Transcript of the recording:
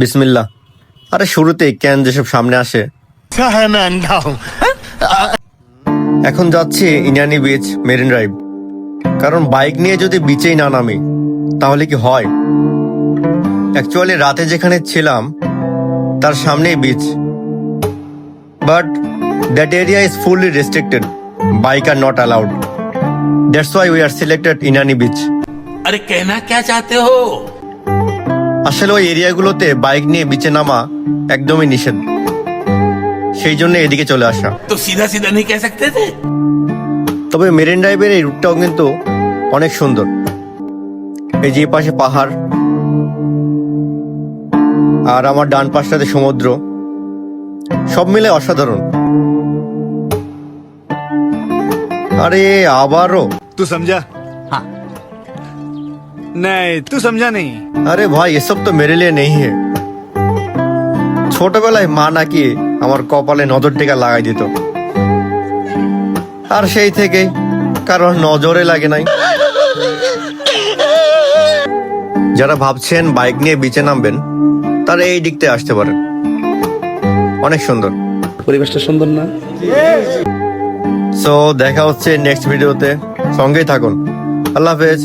বিসমিল্লাহ। আরে শুরুতেই ক্যান যেসব সামনে আসে। এখন যাচ্ছি ইনানি বিচ, মেরিন ড্রাইভ। কারণ বাইক নিয়ে যদি বিচেই না নামি তাহলে কি হয়। অ্যাকচুয়ালি রাতে যেখানে ছিলাম তার সামনেই beach, but that area is fully restricted, bike are not allowed. That's why we are selected Inani beach. अरे कहना क्या चाहते हो? আসলে ওই এরিয়াগুলোতে বাইক নিয়ে বিচে নামা একদমই নিষেধ, সেই জন্য এদিকে চলে আসা। तो सीधा सीधा नहीं कह सकते थे? তবে মেরিন ড্রাইভের এই রুটটাও কিন্তু অনেক সুন্দর। এই যে পাশে পাহাড় আর আমার ডান পাশটাতে সমুদ্র, সব মিলে অসাধারণ। আরে আবারও तू समझा? हाँ। नहीं, तू समझा नहीं। আরে ভাই, এসব তো মেরে লিয়ে নেই হে। ছোটবেলায় মা নাকি আমার কপালে নজর টিকা লাগাই দিত, আর সেই থেকে কারণ নজরে লাগে নাই। যারা ভাবছেন বাইক নিয়ে বিচে নামবেন তারা এই দিকতে আসতে পারেন, অনেক সুন্দর। পরিবেশটা সুন্দর না? সো দেখা হচ্ছে নেক্সট ভিডিওতে, সঙ্গেই থাকুন। আল্লাহ হাফেজ।